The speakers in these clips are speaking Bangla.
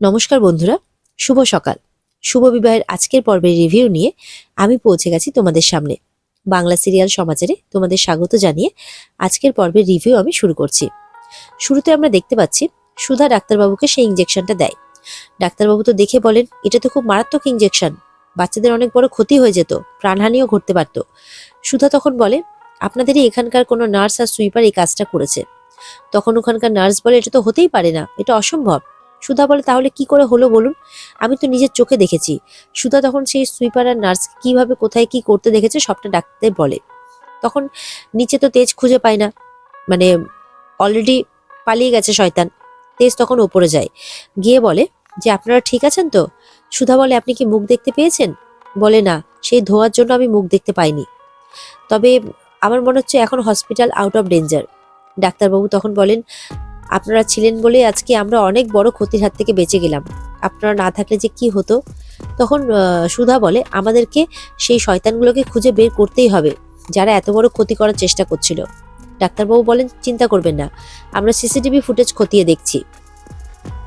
নমস্কার বন্ধুরা, শুভ সকাল। শুভ বিবাহের আজকের পর্বের রিভিউ নিয়ে আমি পৌঁছে গেছি তোমাদের সামনে। বাংলা সিরিয়াল সমাচারে তোমাদের স্বাগত জানিয়ে আজকের পর্বের রিভিউ আমি শুরু করছি। শুরুতে আমরা দেখতে পাচ্ছি সুধা ডাক্তারবাবুকে সেই ইঞ্জেকশনটা দেয়। ডাক্তারবাবু তো দেখে বলেন, এটা তো খুব মারাত্মক ইঞ্জেকশন, বাচ্চাদের অনেক বড় ক্ষতি হয়ে যেত, প্রাণহানিও ঘটতে পারত। সুধা তখন বলে, আপনাদেরই এখানকার কোনো নার্স আর সুইপার এই কাজটা করেছে। তখন ওখানকার নার্স বলে, এটা তো হতেই পারে না, এটা অসম্ভব। সুধা বলে, তাহলে কি করে হলো বলুন, আমি তো নিজের চোখে দেখেছি। সুধা তখন সেই সুইপার আর নার্স কিভাবে কোথায় কি করতে দেখেছে সবটা ডাক্তার বলে। তখন নিচে তো তেজ খুঁজে পায় না, মানে অলরেডি পালিয়ে গেছে শয়তান। তেজ তখন ওপরে যায়, গিয়ে বলে যে আপনারা ঠিক আছেন তো। সুধা বলে, আপনি কি মুখ দেখতে পেয়েছেন? বলে, না, সেই ধোয়ার জন্য আমি মুখ দেখতে পাইনি, তবে আমার মনে হচ্ছে এখন হসপিটাল আউট অফ ডেঞ্জার। ডাক্তারবাবু তখন বলেন, আপনারা ছিলেন বলে আজকে আমরা অনেক বড় ক্ষতির হাত থেকে বেঁচে গেলাম, আপনারা না থাকলে যে কি হতো। তখন সুধা বলে, আমাদেরকে সেই শয়তানগুলোকে খুঁজে বের করতেই হবে যারা এত বড় ক্ষতি করার চেষ্টা করছিল। ডাক্তারবাবু বলেন, চিন্তা করবেন না, আমরা সিসিটিভি ফুটেজ খতিয়ে দেখছি।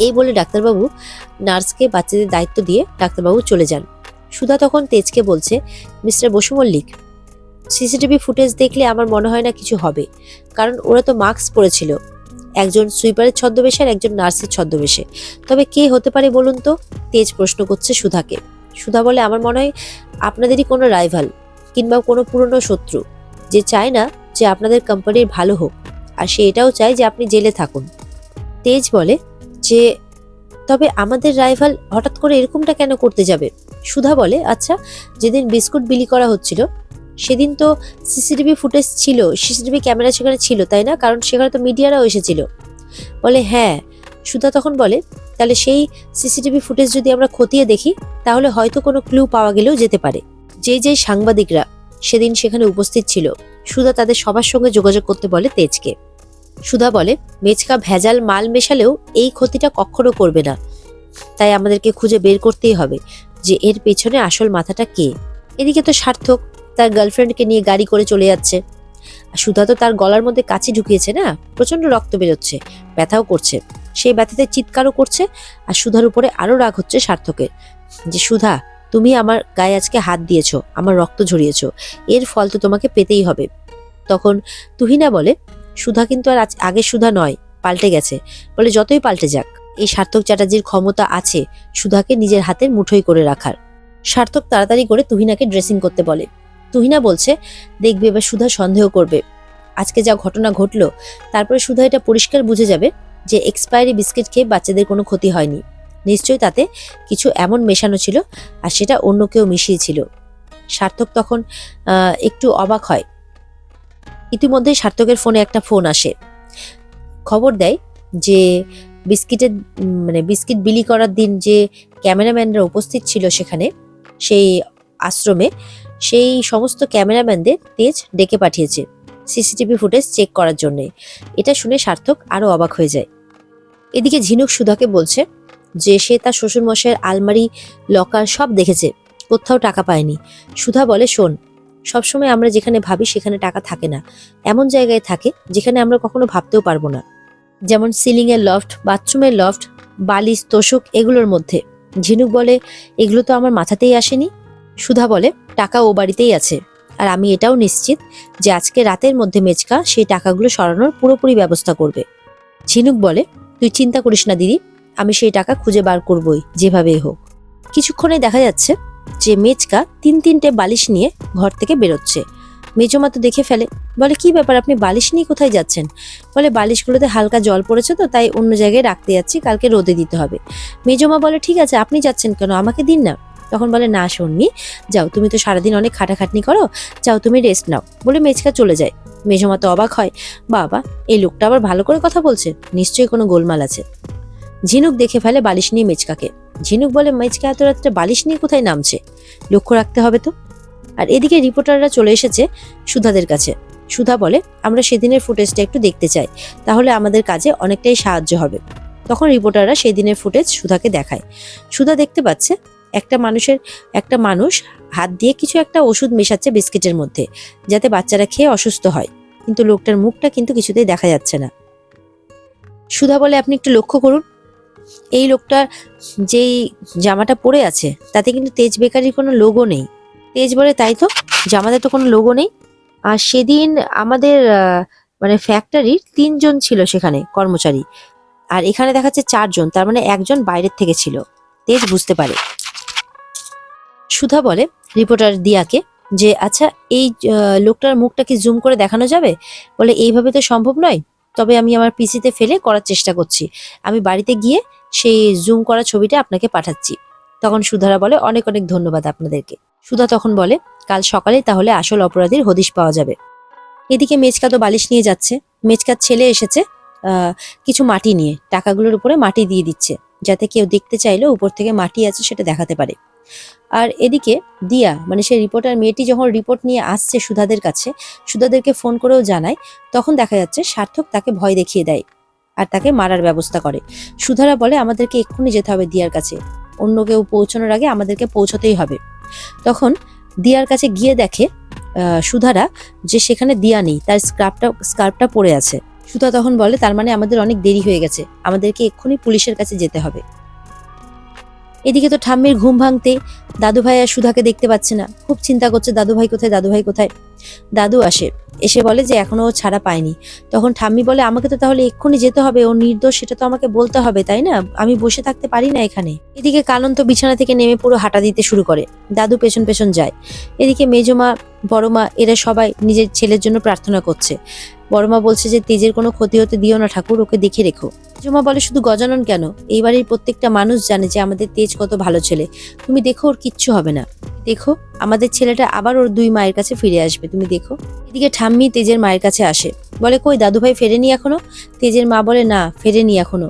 এই বলে ডাক্তারবাবু নার্সকে বাচ্চাদের দায়িত্ব দিয়ে ডাক্তারবাবু চলে যান। সুধা তখন তেজকে বলছে, mister Basu Mallick, CCTV footage দেখলে আমার মনে হয় না কিছু হবে, কারণ ওরা তো মাস্ক পরেছিল, একজন সুইপারের ছদ্মবেশে আর একজন নার্সের ছদ্মবেশে। তবে কে হতে পারে বলুন তো? তেজ প্রশ্ন করছে সুধাকে। সুধা বলে, আমার মনে হয় আপনাদেরই কোনো রাইভাল কিংবা কোনো পুরনো শত্রু, যে চায় না যে আপনাদের কোম্পানির ভালো হোক, আর সে এটাও চায় যে আপনি জেলে থাকুন। তেজ বলে যে, তবে আমাদের রাইভাল হঠাৎ করে এরকমটা কেন করতে যাবে? সুধা বলে, আচ্ছা, যেদিন বিস্কুট বিলি করা হচ্ছিল সেদিন তো সিসিটিভি ফুটেজ ছিল, সিসিটিভি ক্যামেরা সেখানে ছিল, তাই না? কারণ সেখানে তো মিডিয়ারাও এসেছিল। বলে, হ্যাঁ। সুধা তখন বলে, তাহলে সেই সিসিটিভি ফুটেজ যদি আমরা খতিয়ে দেখি তাহলে হয়তো কোনো ক্লু পাওয়া গেলেও যেতে পারে। যেই সাংবাদিকরা সেদিন সেখানে উপস্থিত ছিল, সুধা তাদের সবার সঙ্গে যোগাযোগ করতে বলে তেজকে। সুধা বলে, মেচকা ভেজাল মাল মেশালেও এই ক্ষতিটা কখনো করবে না, তাই আমাদেরকে খুঁজে বের করতেই হবে যে এর পেছনে আসল মাথাটা কে। এদিকে তো সার্থক তার গার্লফ্রেন্ডকে নিয়ে গাড়ি করে চলে যাচ্ছে। সুধা তো তার গলার মধ্যে কাঁচি ঢুকিয়েছে না, প্রচন্ড রক্ত বেরোচ্ছে, ব্যথাও করছে, সেই ব্যথাতে চিৎকারও করছে। আর সুধার উপরে আরো রাগ হচ্ছে সার্থকের, যে সুধা, তুমি আমার গায়ে আজকে হাত দিয়েছো, আমার রক্ত ঝরিয়েছো, এর ফল তো তোমাকে পেতেই হবে। তখন তুহিনা বলে, সুধা কিন্তু আর আগের সুধা নয়, পাল্টে গেছে। বলে, যতই পাল্টে যাক, এই সার্থক চ্যাটার্জির ক্ষমতা আছে সুধাকে নিজের হাতের মুঠোয় করে রাখার। সার্থক তাড়াতাড়ি করে তুহিনাকে ড্রেসিং করতে বলে। তুহিনা বলছে, দেখবে এবার সুধা সন্দেহ করবে, আজকে যা ঘটনা ঘটলো তারপরে সুধা এটা পরিষ্কার বুঝে যাবে যে এক্সপায়ারি বিস্কিট খেয়ে বাচ্চাদের কোনো ক্ষতি হয়নি, নিশ্চয়ই তাতে কিছু এমন মেশানো ছিল আর সেটা অন্য কেউ মিশিয়েছিল। সার্থক তখন একটু অবাক হয়। ইতিমধ্যেই সার্থকের ফোনে একটা ফোন আসে, খবর দেয় যে বিস্কিটের বিস্কিট বিলি করার দিন যে ক্যামেরাম্যানরা উপস্থিত ছিল সেখানে, সেই আশ্রমে, সেই সমস্ত ক্যামেরাম্যানদের তেজ ডেকে পাঠিয়েছে সিসিটিভি ফুটেজ চেক করার জন্য। এটা শুনে সার্থক আরো অবাক হয়ে যায়। এদিকে ঝিনুক সুধাকে বলছে যে সে তার শ্বশুরমশাইয়ের আলমারি, লকার সব দেখেছে, কোথাও টাকা পায়নি। সুধা বলে, শোন, সবসময় আমরা যেখানে ভাবি সেখানে টাকা থাকে না, এমন জায়গায় থাকে যেখানে আমরা কখনো ভাবতেও পারবো না, যেমন সিলিং এর লফট, বাথরুমের লফট, বালিশ, তোষক, এগুলোর মধ্যে। ঝিনুক বলে, এগুলো তো আমার মাথাতেই আসেনি। সুধা বলে, টাকা ও বাড়িতেই আছে, আর আমি এটাও নিশ্চিত যে আজকে রাতের মধ্যে মেচকা সেই টাকাগুলো সরানোর পুরোপুরি ব্যবস্থা করবে। ঝিনুক বলে, তুই চিন্তা করিস না দিদি, আমি সেই টাকা খুঁজে বার করবই যেভাবেই হোক। কিছুক্ষণে দেখা যাচ্ছে যে মেচকা তিনটে বালিশ নিয়ে ঘর থেকে বেরোচ্ছে। মেজমা তো দেখে ফেলে, বলে, কি ব্যাপার, আপনি বালিশ নিয়ে কোথায় যাচ্ছেন? বলে, বালিশগুলোতে হালকা জল পড়েছে তো, তাই অন্য জায়গায় রাখতে যাচ্ছি, কালকে রোদে দিতে হবে। মেজমা বলে, ঠিক আছে, আপনি যাচ্ছেন কেন, আমাকে দিন না। তখন বলে, না শোননি, যাও, তুমি তো সারাদিন অনেক খাটাখাটনি করো, যাও তুমি রেস্ট নাও, বলে মেচকা চলে যায়। মেজমা তো অবাক হয়, বাবা, এই লোকটা আবার ভালো করে কথা বলছে, নিশ্চয়ই কোনো গোলমাল আছে। ঝিনুক দেখে ফেলে বালিশ নিয়ে মেচকাকে। ঝিনুক বলে, মেচকা এত রাত্রে বালিশ নিয়ে কোথায় নামছে, লক্ষ্য রাখতে হবে তো। আর এদিকে রিপোর্টাররা চলে এসেছে সুধাদের কাছে। সুধা বলে, আমরা সেদিনের ফুটেজটা একটু দেখতে চাই, তাহলে আমাদের কাজে অনেকটাই সাহায্য হবে। তখন রিপোর্টাররা সেই দিনের ফুটেজ সুধাকে দেখায়। সুধা দেখতে পাচ্ছে একটা মানুষ হাত দিয়ে কিছু একটা ওষুধ মেশাচ্ছে বিস্কিটের মধ্যে, যাতে বাচ্চারা খেয়ে অসুস্থ হয়, কিন্তু লোকটার মুখটা কিন্তু কিছুতেই দেখা যাচ্ছে না। সুধা বলে, আপনি একটু লক্ষ্য করুন। এই লোকটার যেই জামাটা পরে আছে তাতে কিন্তু তেজ বেকারির কোনো লোগো নেই। তেজ বলে তাই তো, জামাতে তো কোনো লোগো নেই। আর সেদিন আমাদের মানে ফ্যাক্টরির 3 জন ছিল সেখানে কর্মচারী, আর এখানে দেখাচ্ছে 4 জন, তার মানে একজন বাইরের থেকে ছিল। তেজ বুঝতে পারে। সুধা বলে রিপোর্টার দিয়াকে যে আচ্ছা এই লোকটার মুখটা কি জুম করে দেখানো যাবে? বলে এইভাবে তো সম্ভব নয়, তবে আমি আমার পিসিতে ফেলে করার চেষ্টা করছি। আমি বাড়িতে গিয়ে সেই জুম করা ছবিটা আপনাকে পাঠাচ্ছি। তখন সুধারা বলে অনেক অনেক ধন্যবাদ আপনাদেরকে। সুধা তখন বলে কাল সকালে তাহলে আসল অপরাধীর হদিশ পাওয়া যাবে। এদিকে মেচকা তো বালিশ নিয়ে যাচ্ছে। মেচকার ছেলে এসেছে কিছু মাটি নিয়ে, টাকাগুলোর উপরে মাটি দিয়ে দিচ্ছে, যাতে কেউ দেখতে চাইলেও উপর থেকে মাটি আছে সেটা দেখাতে পারে। আর এদিকে দিয়া মানে সে রিপোর্টার মেয়েটি যখন রিপোর্ট নিয়ে আসছে সুধাদের কাছে, সুধাদেরকে ফোন করেও জানায়, তখন দেখা যাচ্ছে সার্থক তাকে ভয় দেখিয়ে দেয় আর তাকে মারার ব্যবস্থা করে। সুধারা বলে আমাদেরকে এক্ষুনি যেতে হবে দিয়ার কাছে, অন্য কেউ পৌঁছানোর আগে আমাদেরকে পৌঁছতেই হবে। তখন দিয়ার কাছে গিয়ে দেখে সুধারা যে সেখানে দিয়া নেই, তার স্কার্ফটা পরে আছে। সুধা তখন বলে তার মানে আমাদের অনেক দেরি হয়ে গেছে, আমাদেরকে এক্ষুনি পুলিশের কাছে যেতে হবে। এদিকে তো ঠাম্মির ঘুম ভাঙতে দাদু ভাই আর সুধাকে দেখতে পাচ্ছে না, খুব চিন্তা করছে দাদু ভাই কোথায়, দাদু ভাই কোথায়। দাদু আসে, এসে বলে যে এখনো ও ছাড়া পায়নি। তখন ঠাম্মি বলে আমাকে তো তাহলে এক্ষুনি যেতে হবে, ও নির্দোষ সেটা তো আমাকে বলতে হবে, তাই না? আমি বসে থাকতে পারি না এখানে। এদিকে কানন তো বিছানা থেকে নেমে পুরো হাঁটা দিতে শুরু করে, দাদু পেছন পেছন যায়। এদিকে মেজমা বড়মা এরা সবাই নিজের ছেলের জন্য প্রার্থনা করছে। বড়মা বলছে যে তেজের কোনো ক্ষতি হতে দিও না ঠাকুর, ওকে দেখে রেখো। মেজমা বলে শুধু গজানন কেন, এই বাড়ির প্রত্যেকটা মানুষ জানে যে আমাদের তেজ কত ভালো ছেলে, তুমি দেখো ওর কিচ্ছু হবে না, দেখো আমাদের ছেলেটা আবার ওর 2 মায়ের কাছে ফিরে আসবে, তুমি দেখো। এদিকে ঠাম্মি তেজের মায়ের কাছে আসে, বলে কই দাদু ভাই ফেরেনি এখনো? তেজের মা বলে না ফেরেনি এখনো,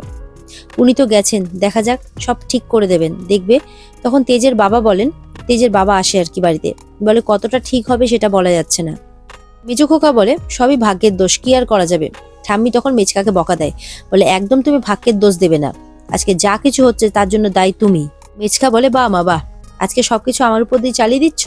উনি তো গেছেন, দেখা যাক সব ঠিক করে দেবেন, দেখবে। তখন তেজের বাবা বলেন, তেজের বাবা আসে আর কি বাড়িতে, বলে কতটা ঠিক হবে সেটা বলা যাচ্ছে না। মেজো খোকা বলে সবই ভাগ্যের দোষ, কি আর করা যাবে। ঠাম্মি তখন মেচকাকে বকা দেয়, বলে একদম তুমি ভাগ্যের দোষ দেবে না, আজকে যা কিছু হচ্ছে তার জন্য দায়ী তুমি। মেচকা বলে বা মা বাহ, আজকে সবকিছু আমার উপর দিয়ে চালিয়ে দিচ্ছ।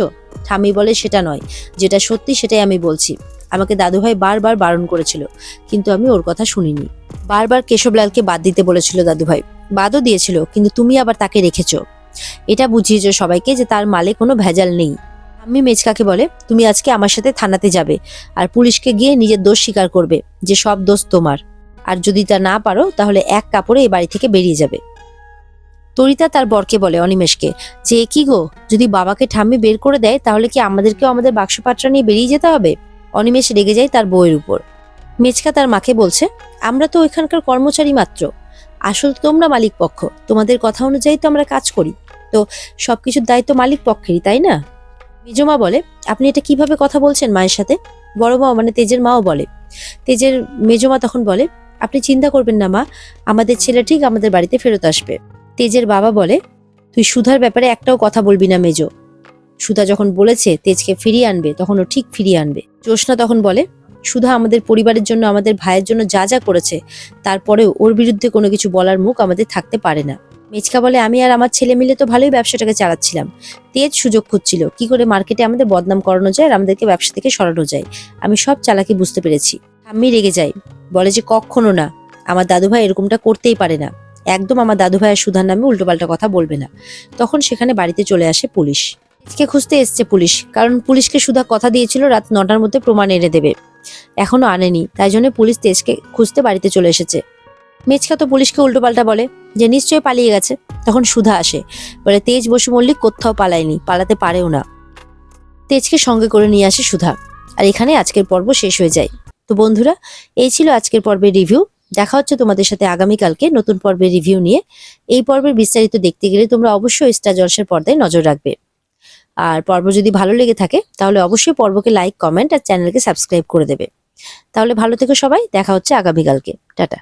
ঠাম্মি বলে সেটা নয়, যেটা সত্যি সেটাই আমি বলছি। আমাকে দাদুভাই বারবার বারণ করেছিল, কিন্তু আমি ওর কথা শুনিনি। বারবার কেশবলালকে বাদ দিতে বলেছিল দাদুভাই, বাদও দিয়েছিল, কিন্তু তুমি আবার তাকে রেখেছো। এটা বুঝিয়েছো সবাইকে যে তার মালে কোনো ভেজাল নেই। আমি মেচকাকে বলে তুমি আজকে আমার সাথে থানাতে যাবে আর পুলিশকে গিয়ে নিজের দোষ স্বীকার করবে যে সব দোষ তোমার, আর যদি তা না পারো তাহলে এক কাপড়ে এই বাড়ি থেকে বেরিয়ে যাবে। তরিতা তার বরকে বলে অনিমেষকে যে কি গো, যদি বাবাকে ঠাম্মি বের করে দেয় তাহলে কি আমাদেরকেও আমাদের বাক্সপাত্রা নিয়ে বেরিয়ে যেতে হবে? অনিমেষ রেগে যায় তার বউয়ের উপর। মেচকা তার মাকে বলছে আমরা তো এখানকার কর্মচারী মাত্র, আসল তোমরা মালিক পক্ষ, তোমাদের কথা অনুযায়ী তো আমরা কাজ করি, তো সবকিছুর দায়িত্ব মালিক পক্ষেরই, তাই না? মেজমা বলে আপনি এটা কিভাবে কথা বলছেন মায়ের সাথে? বড় মা মানে তেজের মাও বলে। তেজের মেজমা তখন বলে আপনি চিন্তা করবেন না মা, আমাদের ছেলে ঠিক আমাদের বাড়িতে ফেরত আসবে। তেজের বাবা বলে তুই সুধার ব্যাপারে একটাও কথা বলবি না মেজো, সুধা যখন বলেছে তেজকে ফিরিয়ে আনবে তখন ও ঠিক ফিরিয়ে আনবে। জ্যোৎস্না তখন বলে সুধা আমাদের পরিবারের জন্য, আমাদের ভাইয়ের জন্য যা যা করেছে, তারপরেও ওর বিরুদ্ধে কোনো কিছু বলার মুখ আমাদের থাকতে পারে না। মেচকা বলে আমি আর আমার ছেলে মিলে তো ভালোই ব্যবসাটাকে চালাচ্ছিলাম, তেজ সুযোগ খুঁজছিল কি করে মার্কেটে আমাদের বদনাম করানো যায় আর আমাদেরকে ব্যবসা থেকে সরানো যায়, আমি সব চালাকি বুঝতে পেরেছি। আমি রেগে যাই, বলে যে কখনো না, আমার দাদুভাই এরকমটা করতেই পারে না, একদম আমার দাদুভাই আর সুধার নামে উল্টোপাল্টা কথা বলবে না। তখন সেখানে বাড়িতে চলে আসে পুলিশ। তেজকে খুঁজতে এসছে পুলিশ, কারণ পুলিশকে সুধা কথা দিয়েছিল রাত 9টার মধ্যে প্রমাণ এনে দেবে, এখনো আনেনি, তাই জন্য পুলিশ তেজকে খুঁজতে বাড়িতে চলে এসেছে। মেচকা তো পুলিশকে উল্টোপাল্টা বলে যে নিশ্চয়ই পালিয়ে গেছে। তখন সুধা আসে, বলে তেজ বসু মল্লিক কোথাও পালায়নি, পালাতে পারেও না। তেজকে সঙ্গে করে নিয়ে আসে সুধা। আর এখানে আজকের পর্ব শেষ হয়ে যায়। তো বন্ধুরা, এই ছিল আজকের পর্বের রিভিউ। দেখা হচ্ছে তোমাদের সাথে আগামীকালকে নতুন পর্বের রিভিউ নিয়ে। এই পর্বের বিস্তারিত দেখতে গেলে তোমরা অবশ্যই স্টার জলসার পর্দায় নজর রাখবে। আর পর্ব যদি ভালো লেগে থাকে তাহলে অবশ্যই পর্বকে লাইক, কমেন্ট আর চ্যানেলকে সাবস্ক্রাইব করে দেবে। তাহলে ভালো থেকো সবাই, দেখা হচ্ছে আগামীকালকে। টাটা।